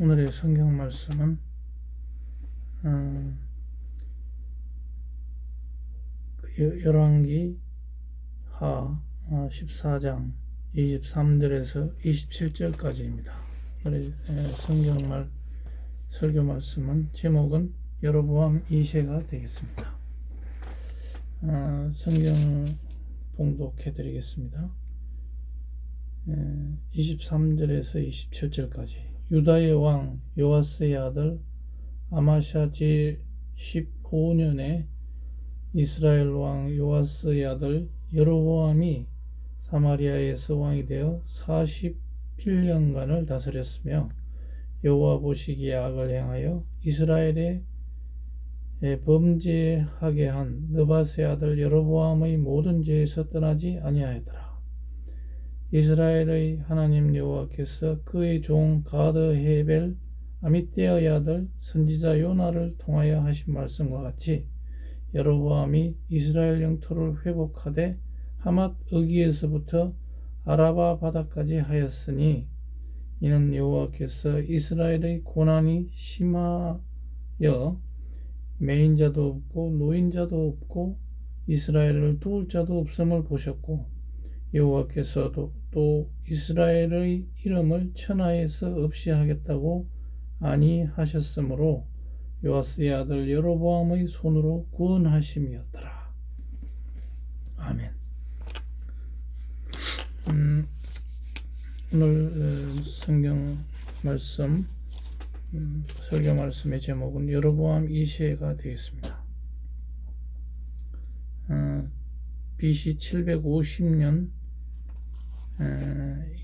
오늘의 성경 말씀은 열왕기 하 14장 23절에서 27절까지입니다. 오늘의 설교 말씀은 제목은 여로보암 2세가 되겠습니다. 성경 봉독해 드리겠습니다. 23절에서 27절까지. 유다의 왕 요아스의 아들 아마샤 제15년에 이스라엘 왕 요아스의 아들 여로보암이 사마리아에서 왕이 되어 41년간을 다스렸으며 여호와 보시기에 악을 행하여 이스라엘에 범죄하게 한 느밧의 아들 여로보암의 모든 죄에서 떠나지 아니하였더라. 이스라엘의 하나님 여호와께서 그의 종 가드 헤벨 아미떼의 아들 선지자 요나를 통하여 하신 말씀과 같이 여로보암이 이스라엘 영토를 회복하되 하맛 어기에서부터 아라바 바다까지 하였으니 이는 여호와께서 이스라엘의 고난이 심하여 매인자도 없고 노인자도 없고 이스라엘을 도울 자도 없음을 보셨고 여호와께서도 또 이스라엘의 이름을 천하에서 없이 하겠다고 아니하셨으므로 요아스의 아들 여로보암의 손으로 구원하심이었더라. 아멘. 오늘 성경 말씀 설교 말씀의 제목은 여로보암 2세가 되겠습니다. BC 750년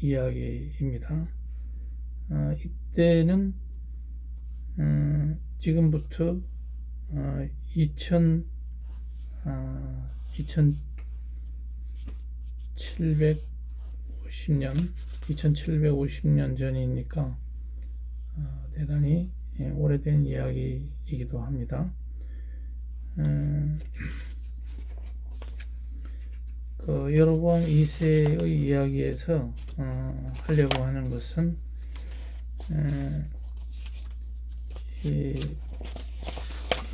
이야기입니다. 이때는 지금부터 2750년 전이니까 대단히 오래된 이야기이기도 합니다. 그 여로보암 2세의 이야기에서 하려고 하는 것은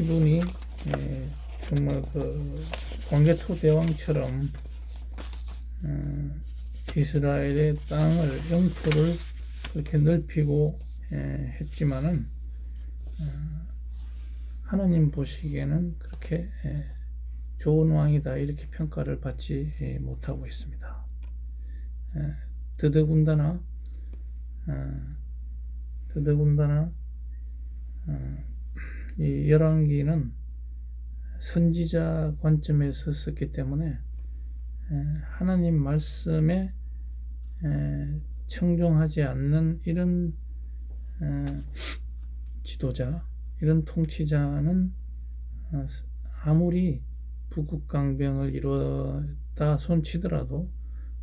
이분이 정말 그 광개토 대왕처럼 이스라엘의 땅을 영토를 그렇게 넓히고 했지만은 하나님 보시기에는 그렇게 좋은 왕이다 이렇게 평가를 받지 못하고 있습니다. 더더군다나 이 열왕기는 선지자 관점에서 썼기 때문에 하나님 말씀에 청종하지 않는 이런 지도자, 이런 통치자는 아무리 부국강병을 이루었다 손치더라도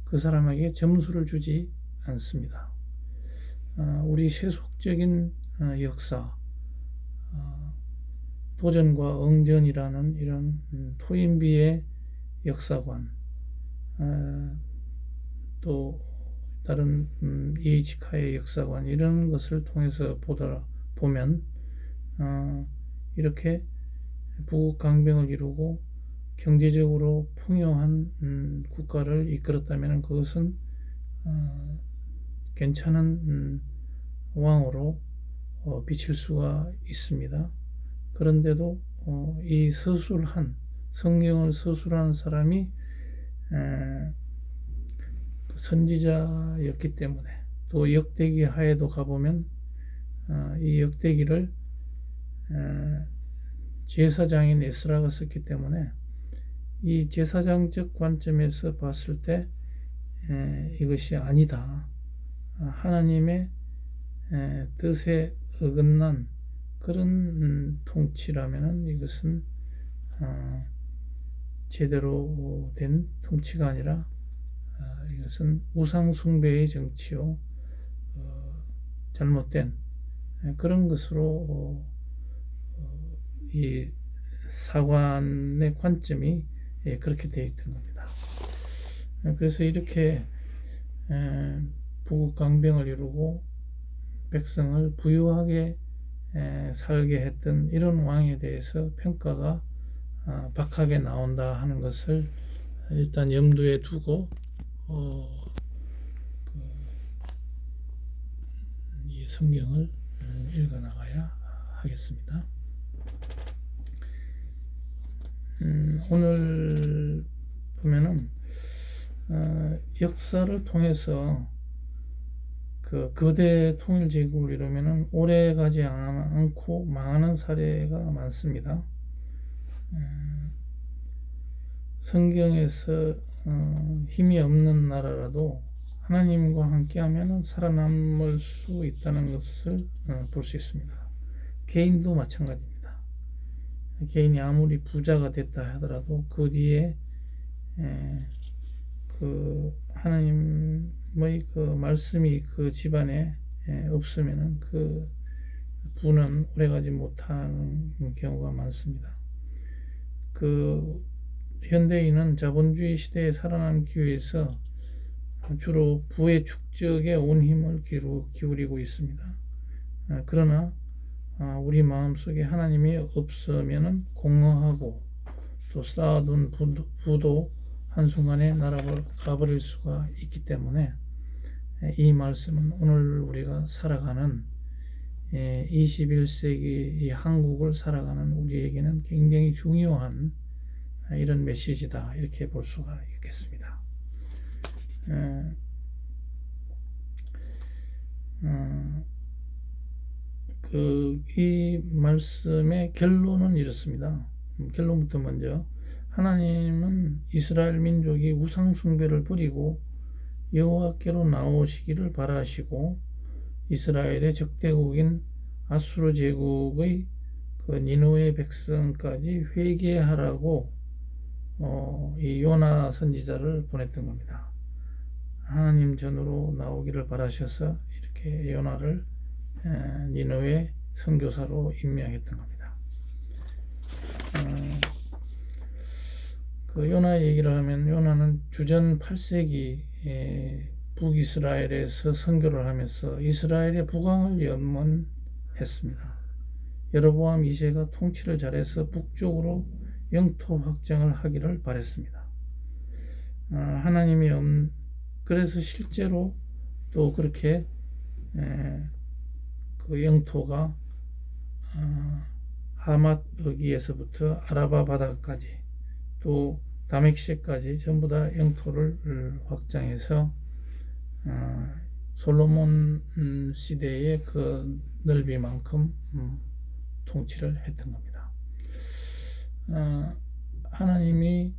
그 사람에게 점수를 주지 않습니다. 우리 세속적인 역사, 도전과 응전이라는 이런 토인비의 역사관, 또 다른 이에이치카의 역사관 이런 것을 통해서 보면 이렇게 부국강병을 이루고 경제적으로 풍요한 국가를 이끌었다면 그것은 괜찮은 왕으로 비칠 수가 있습니다. 그런데도 이 성경을 서술한 사람이 선지자였기 때문에 또 역대기 하에도 가보면 이 역대기를 제사장인 에스라가 썼기 때문에 이 제사장적 관점에서 봤을 때 이것이 아니다. 하나님의 뜻에 어긋난 그런 통치라면은 이것은 제대로 된 통치가 아니라 이것은 우상숭배의 정치요 잘못된 그런 것으로 이 사관의 관점이 그렇게 되어 있던 겁니다. 그래서 이렇게 부국강병을 이루고 백성을 부유하게 살게 했던 이런 왕에 대해서 평가가 박하게 나온다 하는 것을 일단 염두에 두고 이 성경을 읽어 나가야 하겠습니다. 오늘 보면은 역사를 통해서 그 거대 통일 제국을 이루면은 오래 가지 않고 망하는 사례가 많습니다. 성경에서 힘이 없는 나라라도 하나님과 함께하면 살아남을 수 있다는 것을 볼 수 있습니다. 개인도 마찬가지입니다. 개인이 아무리 부자가 됐다 하더라도 그 뒤에 그 하나님의 그 말씀이 그 집안에 없으면은 그 부는 오래가지 못하는 경우가 많습니다. 그 현대인은 자본주의 시대에 살아남기 위해서 주로 부의 축적에 온 힘을 기울이고 있습니다. 그러나 우리 마음속에 하나님이 없으면 공허하고 또 쌓아둔 부도 한순간에 날아가버릴 수가 있기 때문에 이 말씀은 오늘 우리가 살아가는 21세기 이 한국을 살아가는 우리에게는 굉장히 중요한 이런 메시지다, 이렇게 볼 수가 있겠습니다. 이 말씀의 결론은 이렇습니다. 결론부터 먼저, 하나님은 이스라엘 민족이 우상 숭배를 버리고 여호와께로 나오시기를 바라시고 이스라엘의 적대국인 아수르 제국의 그 니느웨 백성까지 회개하라고 이 요나 선지자를 보냈던 겁니다. 하나님 전으로 나오기를 바라셔서 이렇게 요나를 니느웨 선교사로 임명했던 겁니다. 그 요나 얘기를 하면, 요나는 주전 8세기 북이스라엘에서 선교를 하면서 이스라엘의 북왕을 염원했습니다. 여로보암 2세가 통치를 잘해서 북쪽으로 영토 확장을 하기를 바랬습니다. 그래서 실제로 또 그렇게 그 영토가 하맛 어기에서부터 아라바 바다까지 또 다멕섹까지 전부 다 영토를 확장해서 솔로몬 시대의 그 넓이만큼 통치를 했던 겁니다. 하나님이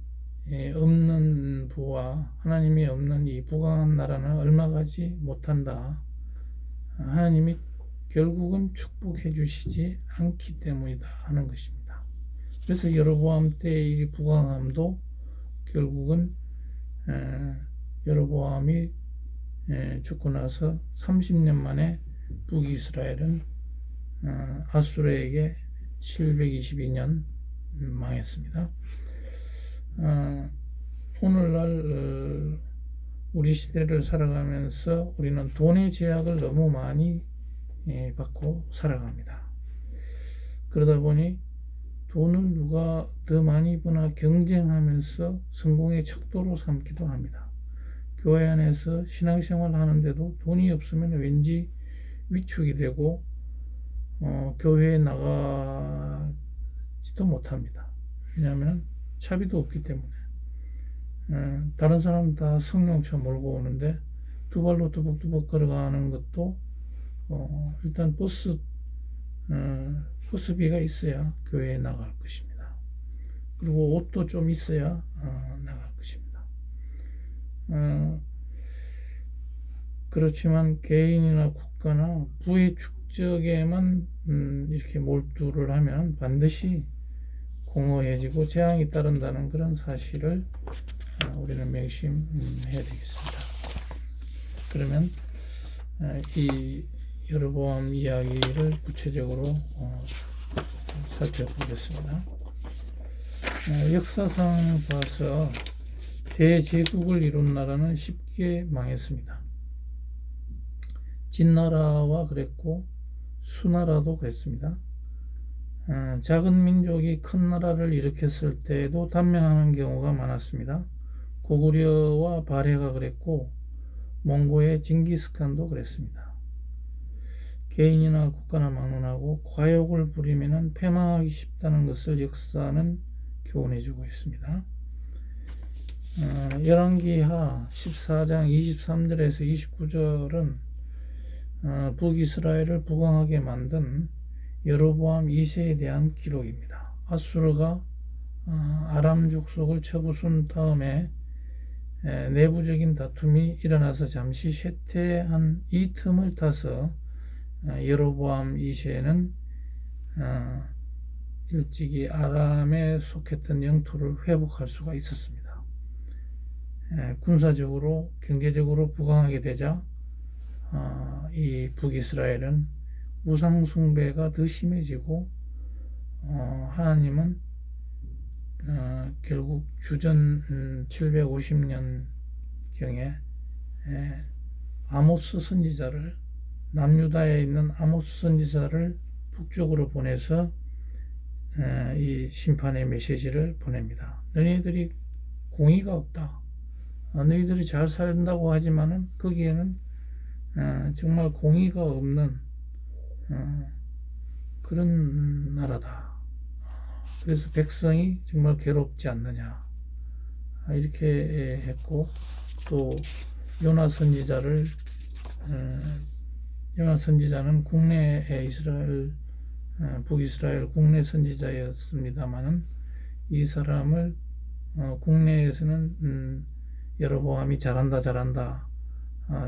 없는 부와 하나님이 없는 이 부강한 나라는 얼마 가지 못한다. 하나님이 결국은 축복해 주시지 않기 때문이다 하는 것입니다. 그래서 여로보암 때의 이 부강함도 결국은 여로보암이 죽고 나서 30년 만에 북이스라엘은 아수르에게 722년 망했습니다. 오늘날 우리 시대를 살아가면서 우리는 돈의 제약을 너무 많이 받고 살아갑니다. 그러다 보니 돈을 누가 더 많이 버나 경쟁하면서 성공의 척도로 삼기도 합니다. 교회 안에서 신앙생활 하는데도 돈이 없으면 왠지 위축이 되고 교회에 나가지도 못합니다. 왜냐하면 차비도 없기 때문에. 다른 사람 다 성령차 몰고 오는데 두 발로 뚜벅뚜벅 걸어가는 것도 일단 버스비가 있어야 교회에 나갈 것입니다. 그리고 옷도 좀 있어야 나갈 것입니다. 그렇지만 개인이나 국가나 부의 축적에만 이렇게 몰두를 하면 반드시 공허해지고 재앙이 따른다는 그런 사실을 우리는 명심해야 되겠습니다. 그러면 이 여로보암 이야기를 구체적으로 살펴보겠습니다. 역사상 봐서 대제국을 이룬 나라는 쉽게 망했습니다. 진나라와 그랬고 수나라도 그랬습니다. 작은 민족이 큰 나라를 일으켰을 때에도 단명하는 경우가 많았습니다. 고구려와 발해가 그랬고 몽고의 징기스칸도 그랬습니다. 개인이나 국가나 막론하고 과욕을 부리면 패망하기 쉽다는 것을 역사는 교훈해주고 있습니다. 열왕기하 14장 23절에서 29절은 북이스라엘을 부강하게 만든 여로보암 2세에 대한 기록입니다. 아수르가 아람 족속을 쳐부순 다음에 내부적인 다툼이 일어나서 잠시 쇠퇴한 이 틈을 타서 여로보암 2세는 일찍이 아람에 속했던 영토를 회복할 수가 있었습니다. 군사적으로 경제적으로 부강하게 되자 이 북이스라엘은 우상 숭배가 더 심해지고 하나님은 결국 주전 750년경에 아모스 선지자를 남유다에 있는 아모스 선지자를 북쪽으로 보내서 이 심판의 메시지를 보냅니다. 너희들이 공의가 없다. 너희들이 잘 산다고 하지만은 거기에는 정말 공의가 없는 그런 나라다. 그래서 백성이 정말 괴롭지 않느냐 이렇게 했고, 또 요나 선지자는 국내 이스라엘 북이스라엘 국내 선지자였습니다만은 이 사람을 국내에서는 여로보암이 잘한다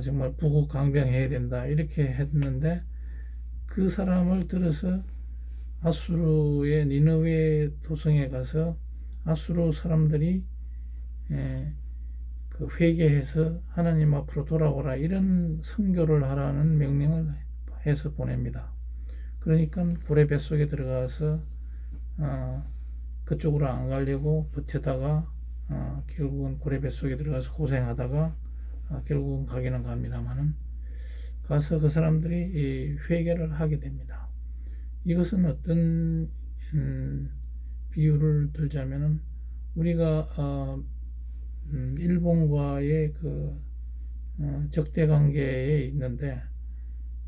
정말 부국강병해야 된다 이렇게 했는데, 그 사람을 들어서 아수르의 니느웨 도성에 가서 아수르 사람들이 그 회개해서 하나님 앞으로 돌아오라 이런 선교를 하라는 명령을 해서 보냅니다. 그러니까 고래 뱃속에 들어가서 그쪽으로 안 가려고 버티다가 결국은 고래 뱃속에 들어가서 고생하다가 결국은 가기는 갑니다만은 가서 그 사람들이 회개를 하게 됩니다. 이것은 어떤 비유를 들자면은 우리가 일본과의 그 적대 관계에 있는데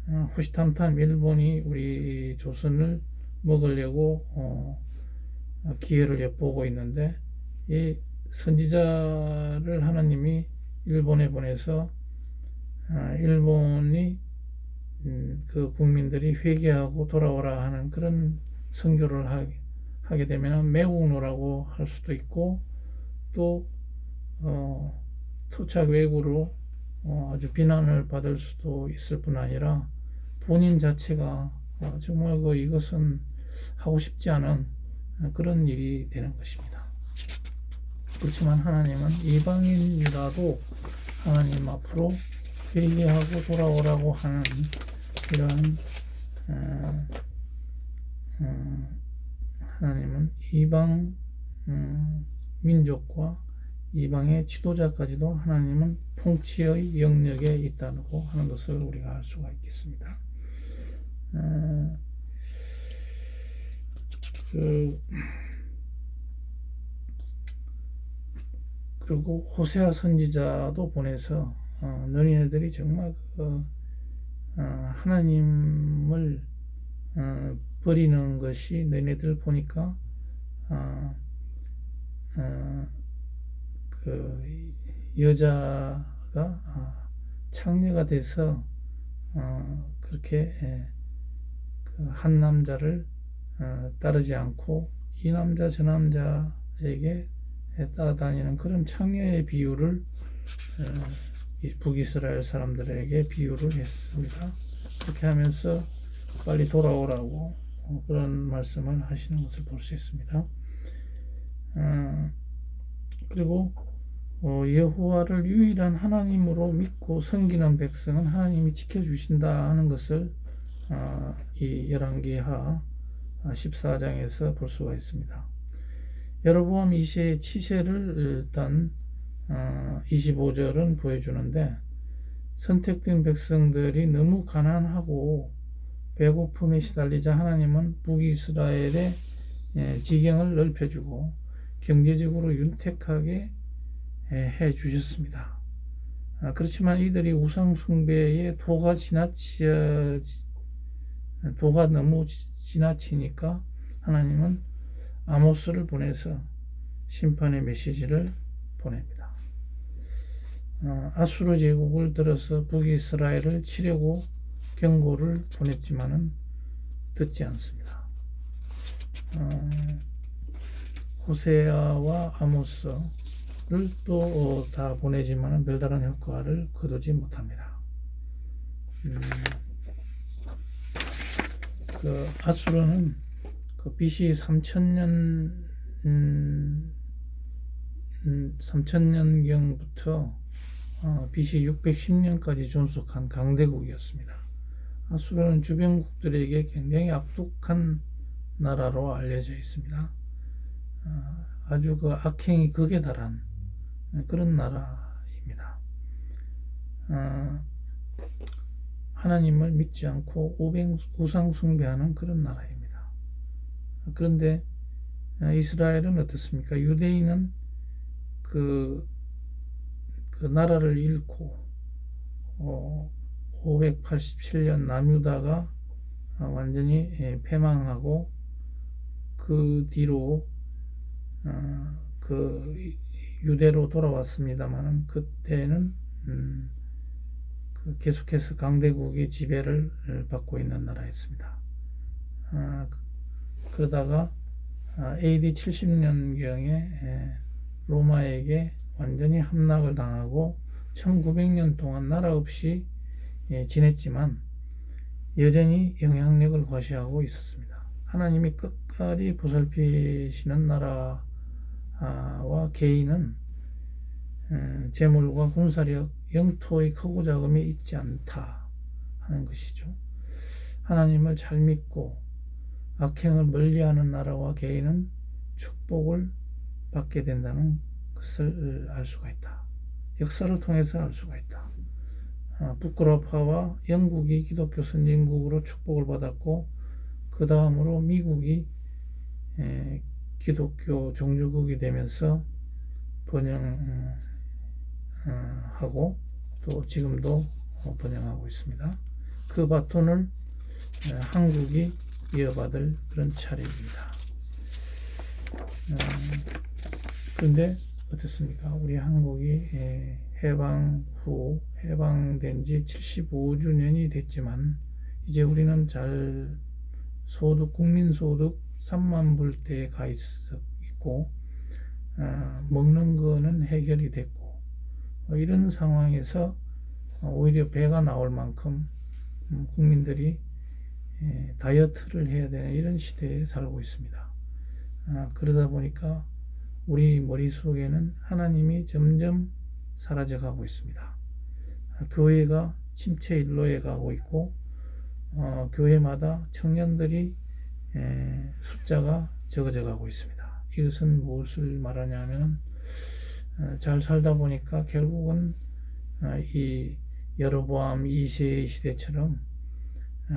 호시탐탐 일본이 우리 조선을 먹으려고 기회를 엿보고 있는데, 이 선지자를 하나님이 일본에 보내서 일본이 그 국민들이 회개하고 돌아오라 하는 그런 선교를 하게 되면 매국노라고 할 수도 있고, 또 토착 왜구로 아주 비난을 받을 수도 있을 뿐 아니라 본인 자체가 정말 이것은 하고 싶지 않은 그런 일이 되는 것입니다. 그렇지만 하나님은 이방인이라도 하나님 앞으로 회개하고 돌아오라고 하는 이런 하나님은 이방 민족과 이방의 지도자까지도 하나님은 통치의 영역에 있다고 하는 것을 우리가 알 수가 있겠습니다. 그리고 호세아 선지자도 보내서 너희들이 정말 하나님을 버리는 것이 너희들 보니까 그 여자가 창녀가 돼서 그렇게 그 한 남자를 따르지 않고 이 남자 저 남자에게 따라다니는 그런 창녀의 비유를 북이스라엘 사람들에게 비유를 했습니다. 그렇게 하면서 빨리 돌아오라고 그런 말씀을 하시는 것을 볼 수 있습니다. 그리고 여호와를 유일한 하나님으로 믿고 섬기는 백성은 하나님이 지켜주신다 하는 것을 이 열왕기하 14장에서 볼 수가 있습니다. 여로보암 2세의 치세를 일단 25절은 보여주는데, 선택된 백성들이 너무 가난하고 배고픔에 시달리자 하나님은 북이스라엘의 지경을 넓혀주고 경제적으로 윤택하게 해 주셨습니다. 그렇지만 이들이 우상 숭배에 도가 너무 지나치니까 하나님은 아모스를 보내서 심판의 메시지를 보냅니다. 아수르 제국을 들어서 북이스라엘을 치려고 경고를 보냈지만은 듣지 않습니다. 호세아와 아모스를 또 다 보내지만은 별다른 효과를 거두지 못합니다. 그 아수르는 그 BC 3000년경부터 BC 610년까지 존속한 강대국이었습니다. 아수르는 주변국들에게 굉장히 악독한 나라로 알려져 있습니다. 아주 그 악행이 극에 달한 그런 나라입니다. 하나님을 믿지 않고 우상 숭배하는 그런 나라입니다. 그런데 이스라엘은 어떻습니까? 유대인은 그 나라를 잃고 587년 남유다가 완전히 패망하고 그 뒤로 그 유대로 돌아왔습니다만은 그때는 계속해서 강대국의 지배를 받고 있는 나라였습니다. 그러다가 AD 70년경에 로마에게 완전히 함락을 당하고 1900년 동안 나라 없이 지냈지만 여전히 영향력을 과시하고 있었습니다. 하나님이 끝까지 보살피시는 나라와 개인은 재물과 군사력, 영토의 크고 작음이 있지 않다 하는 것이죠. 하나님을 잘 믿고 악행을 멀리하는 나라와 개인은 축복을 받게 된다는 것을 알 수가 있다. 역사를 통해서 알 수가 있다. 북유럽파와 영국이 기독교 선진국으로 축복을 받았고 그 다음으로 미국이 기독교 종주국이 되면서 번영하고 또 지금도 번영하고 있습니다. 그 바톤을 한국이 이어받을 그런 차례입니다. 그런데 어떻습니까? 우리 한국이 해방된 지 75주년이 됐지만 이제 우리는 국민소득 3만 불대에 가 있고 먹는 거는 해결이 됐고 이런 상황에서 오히려 배가 나올 만큼 국민들이 다이어트를 해야 되는 이런 시대에 살고 있습니다. 그러다 보니까 우리 머릿속에는 하나님이 점점 사라져가고 있습니다. 교회가 침체 일로에 가고 있고 교회마다 청년들이 숫자가 적어져 가고 있습니다. 이것은 무엇을 말하냐면 잘 살다 보니까 결국은 이 여로보암 2세의 시대처럼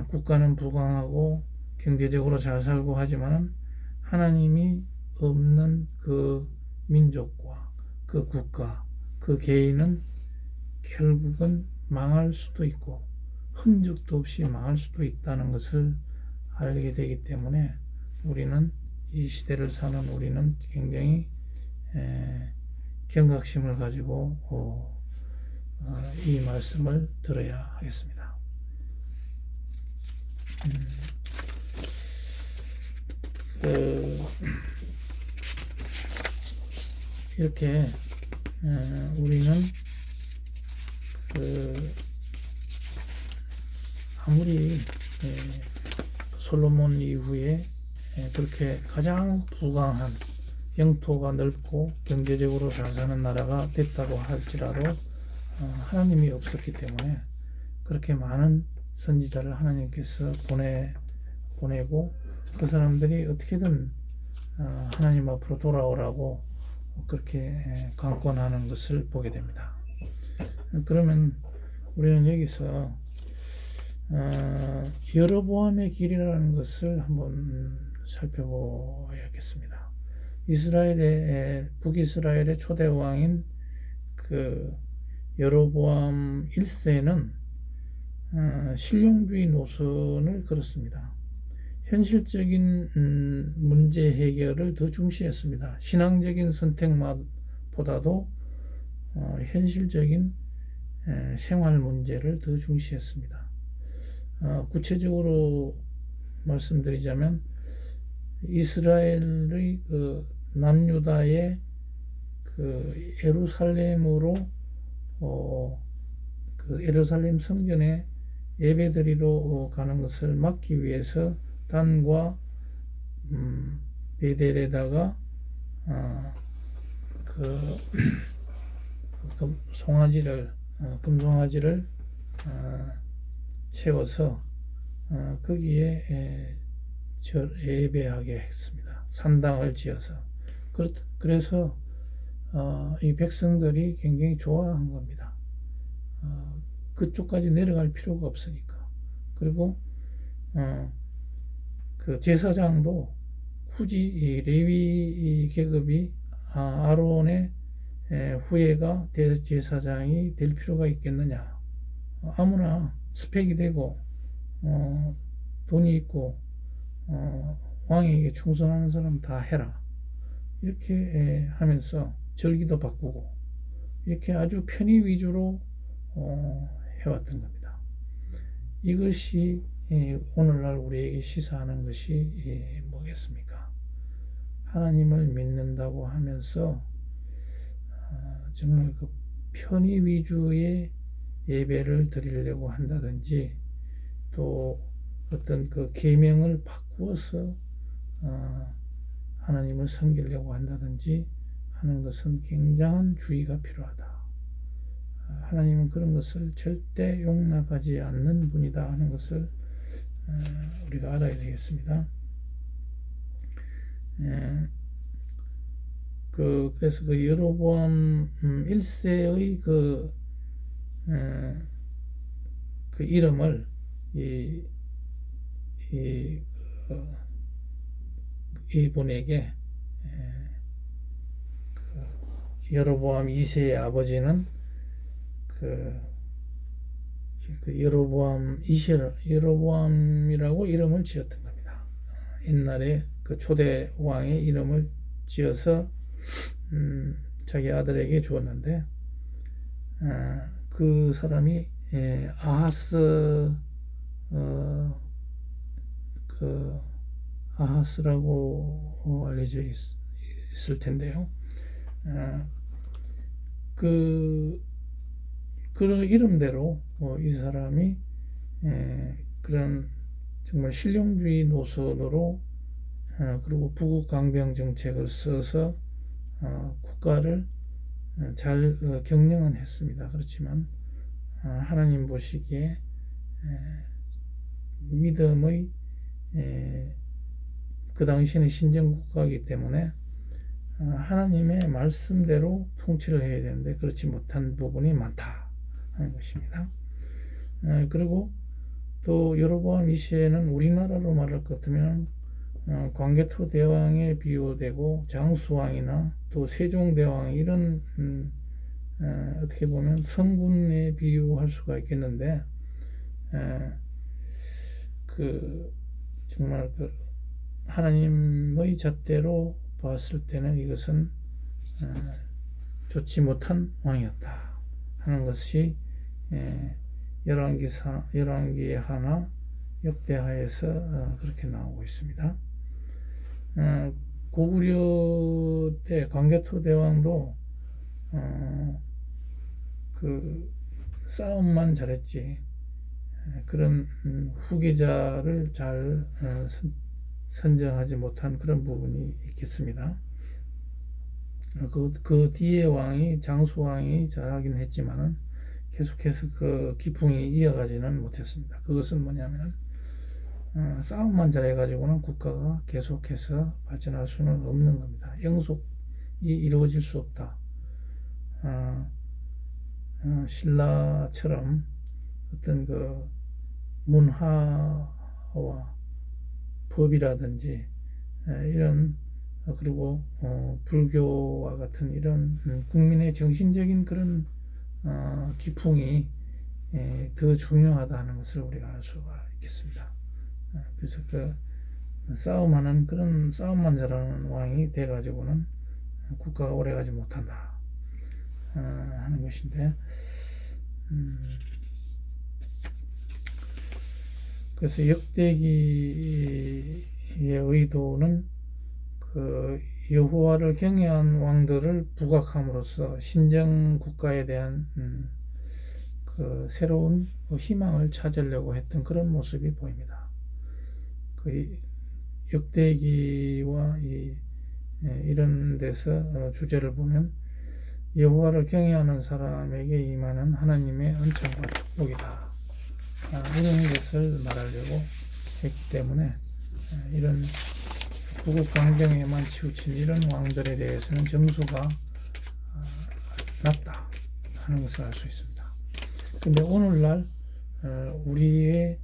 국가는 부강하고 경제적으로 잘 살고 하지만 하나님이 없는 그 민족과 그 국가, 그 개인은 결국은 망할 수도 있고 흔적도 없이 망할 수도 있다는 것을 알게 되기 때문에 우리는 이 시대를 사는 우리는 굉장히 경각심을 가지고 이 말씀을 들어야 하겠습니다. 이렇게 우리는 아무리 솔로몬 이후에 그렇게 가장 부강한 영토가 넓고 경제적으로 잘 사는 나라가 됐다고 할지라도 하나님이 없었기 때문에 그렇게 많은 선지자를 하나님께서 보내고 그 사람들이 어떻게든 하나님 앞으로 돌아오라고 그렇게 강권하는 것을 보게 됩니다. 그러면 우리는 여기서 여로보암의 길이라는 것을 한번 살펴보아야겠습니다. 북이스라엘의 초대 왕인 그 여로보암 1세는 신령주의 노선을 걸었습니다. 현실적인 문제 해결을 더 중시했습니다. 신앙적인 선택보다도 현실적인 생활 문제를 더 중시했습니다. 구체적으로 말씀드리자면 이스라엘의 그 남유다의 그 예루살렘으로 그 예루살렘 성전에 예배드리러 가는 것을 막기 위해서 단과 베델에다가 금송아지를 세워서 거기에 예배하게 했습니다. 산당을 지어서. 그래서 이 백성들이 굉장히 좋아한 겁니다. 그쪽까지 내려갈 필요가 없으니까. 그리고 그 제사장도 굳이 이 레위 계급이 아론의 후예가 대제사장이 될 필요가 있겠느냐. 아무나 스펙이 되고 돈이 있고 왕에게 충성하는 사람 다 해라. 이렇게 하면서 절기도 바꾸고 이렇게 아주 편의 위주로 해왔던 겁니다. 이것이 오늘날 우리에게 시사하는 것이 뭐겠습니까? 하나님을 믿는다고 하면서 정말 그 편의 위주의 예배를 드리려고 한다든지 또 어떤 그 계명을 바꾸어서 하나님을 섬기려고 한다든지 하는 것은 굉장한 주의가 필요하다. 하나님은 그런 것을 절대 용납하지 않는 분이다 하는 것을 우리가 알아야 되겠습니다. 그래서 그 여로보암 1세의 그 이름을 이분에게 여로보암 2세의 아버지는 여로보암이라고 이름을 지었던 겁니다. 옛날에 그 초대 왕의 이름을 지어서 자기 아들에게 주었는데 그 사람이 아하스라고 알려져 있을 텐데요. 그런 이름대로 이 사람이 그런 정말 실용주의 노선으로 그리고 부국 강병 정책을 써서 국가를 잘 경영은 했습니다. 그렇지만 하나님 보시기에 믿음의 그 당시에는 신정국가이기 때문에 하나님의 말씀대로 통치를 해야 되는데 그렇지 못한 부분이 많다 하는 것입니다. 그리고 또 여로보암 2세는 우리나라로 말할 것 같으면 광개토 대왕에 비유되고 장수왕이나 또 세종대왕 이런 어떻게 보면 성군에 비유할 수가 있겠는데 정말 하나님의 잣대로 봤을 때는 이것은 좋지 못한 왕이었다 하는 것이 열왕기 하나 역대하에서 그렇게 나오고 있습니다. 고구려 때 광개토 대왕도 그 싸움만 잘했지 그런 후계자를 잘 선정하지 못한 그런 부분이 있겠습니다. 그 뒤에 왕이 장수왕이 잘하긴 했지만은 계속해서 그 기풍이 이어가지는 못했습니다. 그것은 뭐냐면 싸움만 잘해가지고는 국가가 계속해서 발전할 수는 없는 겁니다. 영속이 이루어질 수 없다. 신라처럼 어떤 그 문화와 법이라든지 이런 그리고 불교와 같은 이런 국민의 정신적인 그런 기풍이 더 중요하다는 것을 우리가 알 수가 있겠습니다. 그래서 그 싸움하는 그런 싸움만 잘하는 왕이 돼가지고는 국가가 오래가지 못한다 하는 것인데, 그래서 역대기의 의도는 그 여호와를 경외한 왕들을 부각함으로써 신정 국가에 대한 그 새로운 희망을 찾으려고 했던 그런 모습이 보입니다. 그 역대기와 이런 데서 주제를 보면 여호와를 경외하는 사람에게 임하는 하나님의 은총과 축복이다, 이런 것을 말하려고 했기 때문에 이런 부국 강병에만 치우친 이런 왕들에 대해서는 점수가 낮다 하는 것을 알 수 있습니다. 근데 오늘날 우리의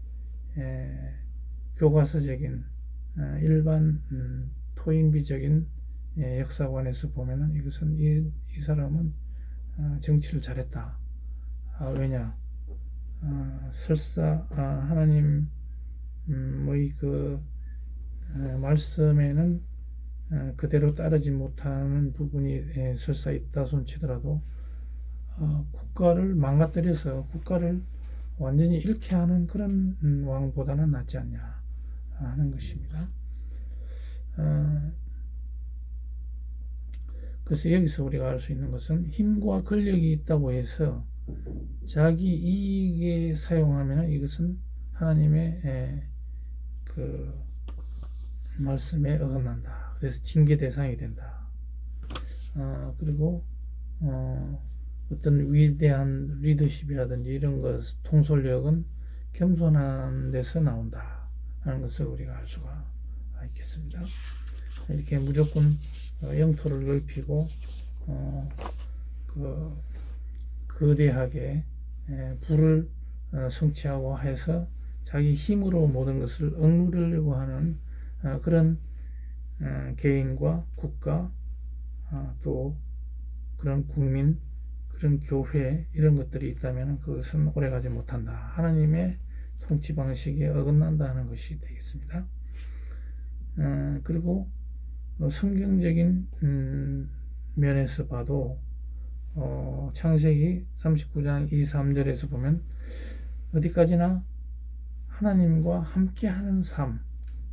교과서적인 일반 토인비적인 역사관에서 보면은 이것은 이 사람은 정치를 잘했다. 왜냐? 설사 하나님의 그 말씀에는 그대로 따르지 못하는 부분이 설사 있다 손치더라도 국가를 망가뜨려서 국가를 완전히 잃게 하는 그런 왕보다는 낫지 않냐 하는 것입니다. 그래서 여기서 우리가 알 수 있는 것은 힘과 권력이 있다고 해서 자기 이익에 사용하면 이것은 하나님의 그 말씀에 어긋난다. 그래서 징계 대상이 된다. 그리고 어떤 위대한 리더십이라든지 이런 것, 통솔력은 겸손한 데서 나온다 하는 것을 우리가 알 수가 있겠습니다. 이렇게 무조건 영토를 넓히고 거대하게 부를 성취하고 해서 자기 힘으로 모든 것을 억누르려고 하는 그런 개인과 국가, 또 그런 국민, 그런 교회, 이런 것들이 있다면 그것은 오래가지 못한다. 하나님의 통치 방식에 어긋난다 하는 것이 되겠습니다. 그리고 성경적인 면에서 봐도 창세기 39장 2, 3절에서 보면 어디까지나 하나님과 함께하는 삶,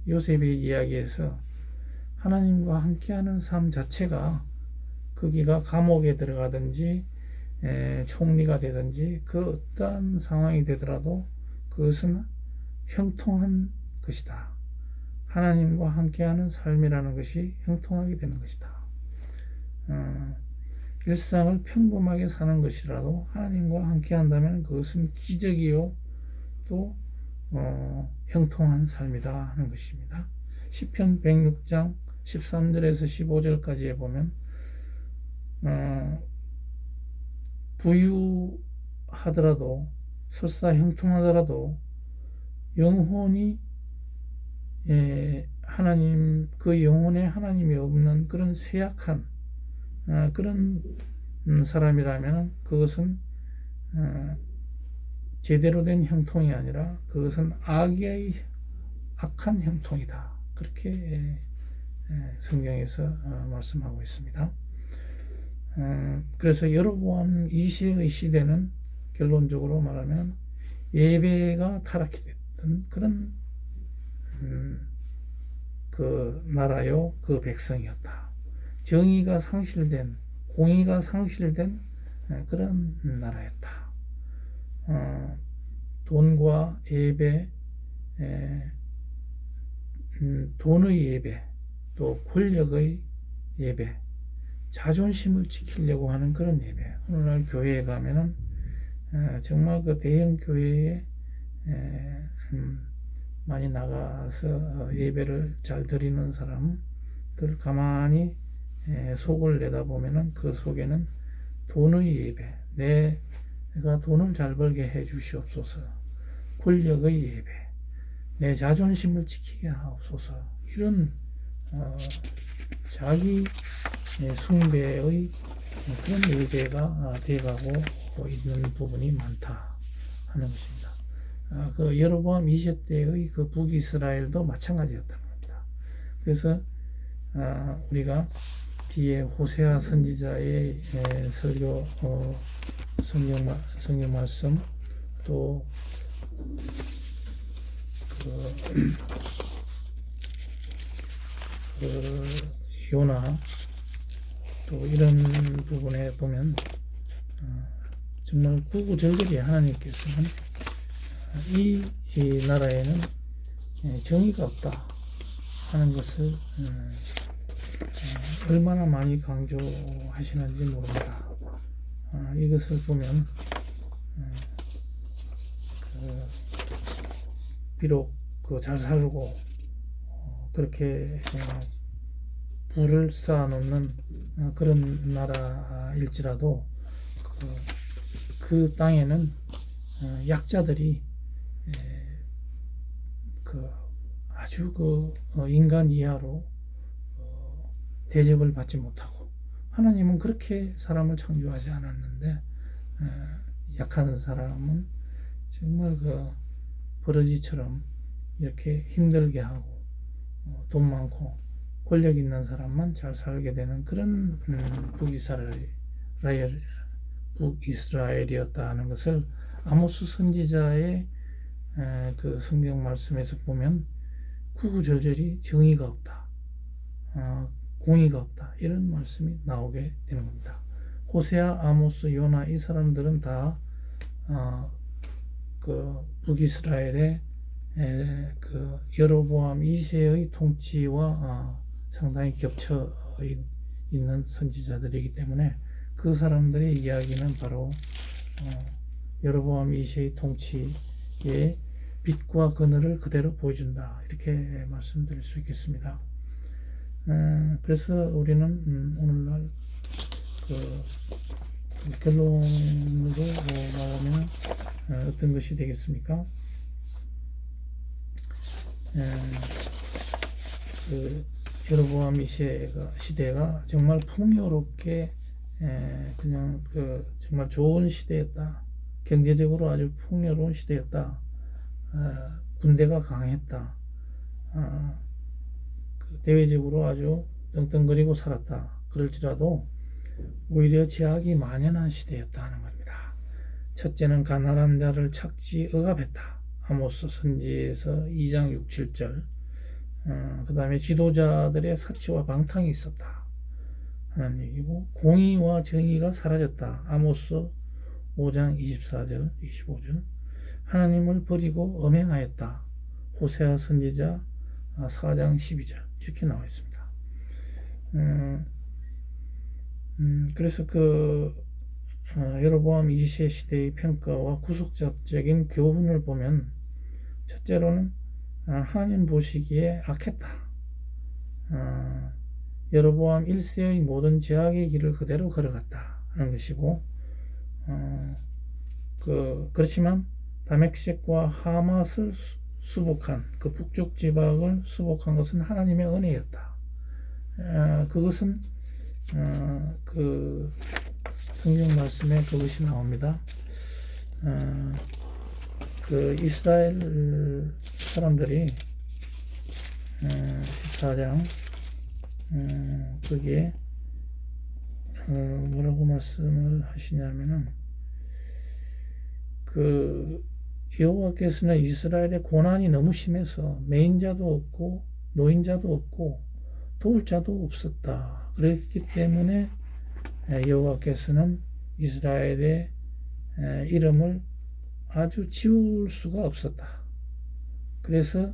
요셉의 이야기에서 하나님과 함께하는 삶 자체가 거기가 감옥에 들어가든지 총리가 되든지 그 어떠한 상황이 되더라도 그것은 형통한 것이다. 하나님과 함께하는 삶이라는 것이 형통하게 되는 것이다. 일상을 평범하게 사는 것이라도 하나님과 함께한다면 그것은 기적이요 또 형통한 삶이다 하는 것입니다. 시편 106장 13절에서 15절까지에 보면 부유하더라도 설사 형통하더라도 영혼이 하나님, 그 영혼에 하나님이 없는 그런 쇠약한 그런 사람이라면 그것은 제대로 된 형통이 아니라 그것은 악한 형통이다. 그렇게 성경에서 말씀하고 있습니다. 그래서 여로보암 2세의 시대는 결론적으로 말하면 예배가 타락해 됐던 그런 그 나라요, 그 백성이었다. 정의가 상실된, 공의가 상실된 그런 나라였다. 돈과 예배, 돈의 예배, 또 권력의 예배, 자존심을 지키려고 하는 그런 예배. 오늘날 교회에 가면은 정말 그 대형 교회에 많이 나가서 예배를 잘 드리는 사람들 가만히 속을 내다보면은 그 속에는 돈의 예배, 내 내가 돈을 잘 벌게 해 주시옵소서. 권력의 예배, 내 자존심을 지키게 하옵소서. 이런 자기 숭배의 그런 예배가 돼가고 있는 부분이 많다 하는 것입니다. 그 여로보암 2세 때의 그 북이스라엘도 마찬가지였다는 겁니다. 그래서 우리가 뒤에 호세아 선지자의 설교 성경 말씀 또 요나 또 이런 부분에 보면 정말 구구절절히 하나님께서는 이 나라에는 정의가 없다 하는 것을 얼마나 많이 강조하시는지 모릅니다. 이것을 보면 비록 잘 살고 그렇게 부를 쌓아놓는 그런 나라일지라도 그 땅에는 약자들이 아주 인간 이하로 대접을 받지 못하고, 하나님은 그렇게 사람을 창조하지 않았는데 약한 사람은 정말 버러지처럼 이렇게 힘들게 하고 돈 많고 권력 있는 사람만 잘 살게 되는 그런 북이스라엘이었다 하는 것을 아모스 선지자의 그 성경 말씀에서 보면 구구절절히 정의가 없다, 공의가 없다, 이런 말씀이 나오게 되는 겁니다. 호세아, 아모스, 요나 이 사람들은 다 북이스라엘의 그 여로보암 2세의 통치와 상당히 겹쳐 있는 선지자들이기 때문에 그 사람들의 이야기는 바로 여로보암 2세의 통치의 빛과 그늘을 그대로 보여준다, 이렇게 말씀드릴 수 있겠습니다. 그래서 우리는 오늘날 결론으로 말하면 어떤 것이 되겠습니까? 여로보암 2세 시대가 정말 풍요롭게 그냥 정말 좋은 시대였다. 경제적으로 아주 풍요로운 시대였다. 군대가 강했다. 대외적으로 아주 떵떵거리고 살았다. 그럴지라도 오히려 제약이 만연한 시대였다는 겁니다. 첫째는 가난한 자를 착지 억압했다. 아모스 선지에서 2장 6, 7절. 그 다음에 지도자들의 사치와 방탕이 있었다 하는 얘기고, 공의와 정의가 사라졌다. 아모스 5장 24절, 25절. 하나님을 버리고 엄행하였다. 호세아 선지자 4장 12절, 이렇게 나와 있습니다. 그래서 여로보암 2세 시대의 평가와 구속적인 교훈을 보면, 첫째로는 하나님 보시기에 악했다. 여로보암 1세의 모든 죄악의 길을 그대로 걸어갔다 하는 것이고, 그렇지만 다메섹과 하맛을 수복한 북쪽 지방을 수복한 것은 하나님의 은혜였다. 그것은 성경 말씀에 그것이 나옵니다. 이스라엘 사람들이 14장 거기에 뭐라고 말씀을 하시냐면은 여호와께서는 이스라엘의 고난이 너무 심해서 매인자도 없고 노인자도 없고 도울 자도 없었다. 그렇기 때문에 여호와께서는 이스라엘의 이름을 아주 지울 수가 없었다. 그래서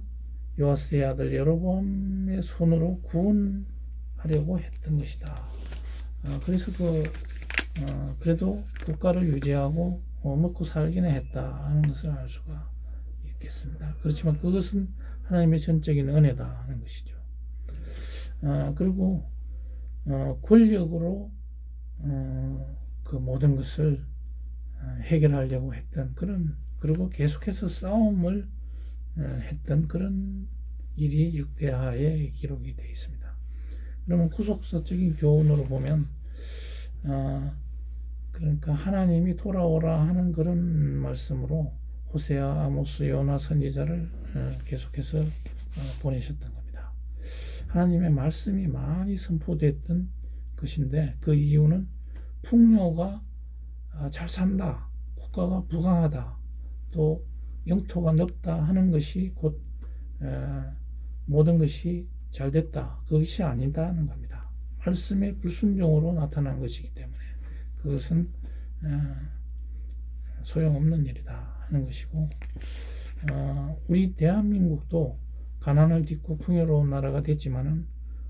요아스의 아들 여로보암의 손으로 구원하려고 했던 것이다. 그래서 그래도 국가를 유지하고 먹고 살기는 했다 하는 것을 알 수가 있겠습니다. 그렇지만 그것은 하나님의 전적인 은혜다 하는 것이죠. 그리고 권력으로 모든 것을 해결하려고 했던 그런, 그리고 계속해서 싸움을 했던 그런 일이 역대하에 기록이 되어 있습니다. 그러면 구속사적인 교훈으로 보면 그러니까 하나님이 돌아오라 하는 그런 말씀으로 호세아, 아모스, 요나 선지자를 계속해서 보내셨던 겁니다. 하나님의 말씀이 많이 선포됐던 것인데, 그 이유는 풍요가 잘 산다, 국가가 부강하다, 또 영토가 넓다 하는 것이 곧 모든 것이 잘 됐다, 그것이 아니다는 겁니다. 말씀의 불순종으로 나타난 것이기 때문에 그것은 소용없는 일이다 하는 것이고, 우리 대한민국도 가난을 딛고 풍요로운 나라가 됐지만은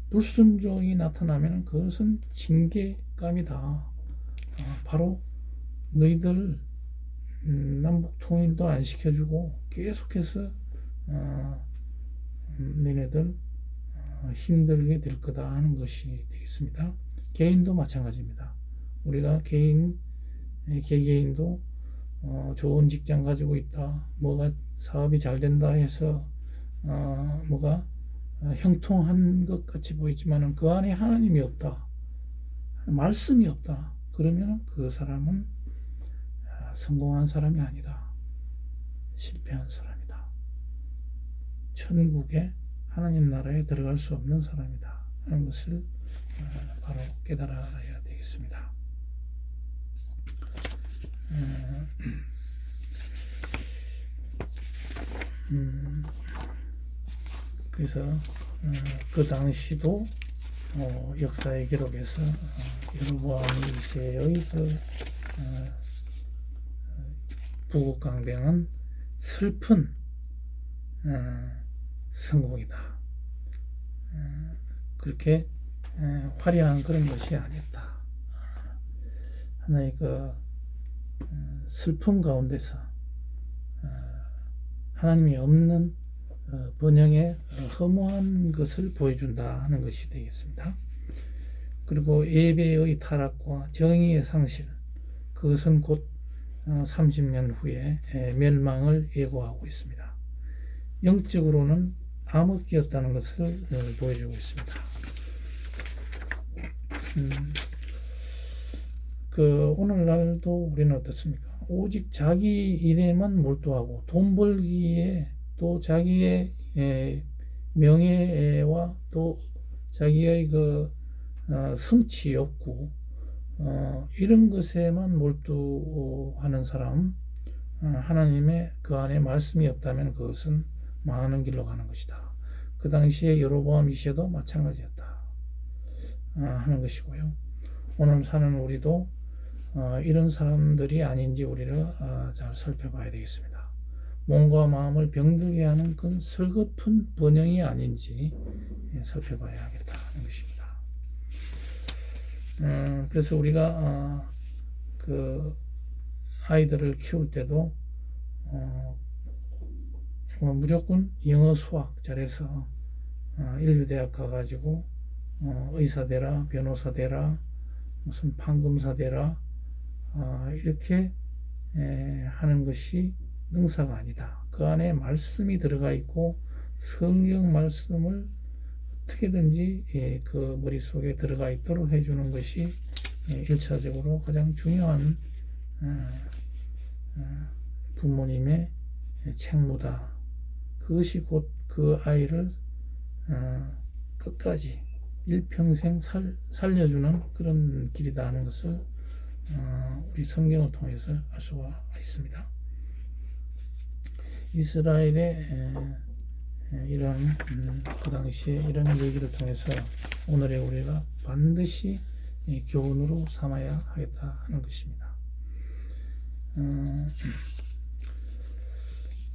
불순종이 나타나면 그것은 징계감이다. 바로 너희들 남북 통일도 안 시켜주고 계속해서 너희들 힘들게 될 거다 하는 것이 되겠습니다. 개인도 마찬가지입니다. 우리가 개개인도 좋은 직장 가지고 있다, 뭐가 사업이 잘 된다 해서 뭐가 형통한 것 같이 보이지만 그 안에 하나님이 없다, 말씀이 없다, 그러면 그 사람은 성공한 사람이 아니다, 실패한 사람이다, 천국에 하나님 나라에 들어갈 수 없는 사람이다 하는 것을 바로 깨달아야 되겠습니다. 그래서 그 당시도 역사의 기록에서 여로보암 2세의 그 부국강병은 슬픈 성공이다. 그렇게 화려한 그런 것이 아니었다. 하나의 그 슬픔 가운데서 하나님이 없는 번영의 허무한 것을 보여준다 하는 것이 되겠습니다. 그리고 예배의 타락과 정의의 상실, 그것은 곧 30년 후에 멸망을 예고하고 있습니다. 영적으로는 암흑기였다는 것을 보여주고 있습니다. 오늘날도 우리는 어떻습니까? 오직 자기 일에만 몰두하고 돈 벌기에, 또 자기의 명예와 또 자기의 그 성취 욕구, 이런 것에만 몰두하는 사람, 하나님의 그 안에 말씀이 없다면 그것은 망하는 길로 가는 것이다. 그 당시에 여로보암 2세도 마찬가지였다 하는 것이고요. 오늘 사는 우리도 이런 사람들이 아닌지 우리를 잘 살펴봐야 되겠습니다. 몸과 마음을 병들게 하는 그 슬픈 번영이 아닌지 살펴봐야 하겠다 하는 것입니다. 그래서 우리가 그 아이들을 키울 때도 무조건 영어 수학 잘해서 인류대학 가가지고 의사 되라, 변호사 되라, 무슨 판검사 되라, 이렇게 하는 것이 능사가 아니다. 그 안에 말씀이 들어가 있고 성경 말씀을 어떻게든지 그 머릿속에 들어가 있도록 해주는 것이 1차적으로 가장 중요한 부모님의 책무다. 그것이 곧 그 아이를 끝까지 일평생 살려주는 그런 길이다 하는 것을 우리 성경을 통해서 알 수가 있습니다. 이스라엘의 이런 그 당시에 이런 얘기를 통해서 오늘의 우리가 반드시 교훈으로 삼아야 하겠다 하는 것입니다.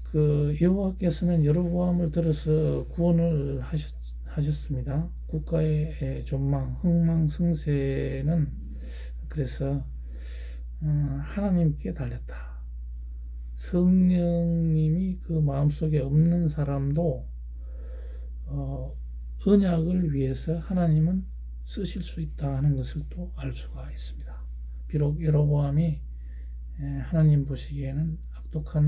그 여호와께서는 여로보암을 들어서 구원을 하셨습니다. 국가의 존망, 흥망성쇠는 그래서 하나님께 달렸다. 성령님이 그 마음속에 없는 사람도 언약을 위해서 하나님은 쓰실 수 있다 하는 것을 또 알 수가 있습니다. 비록 여로보암이 하나님 보시기에는 악독한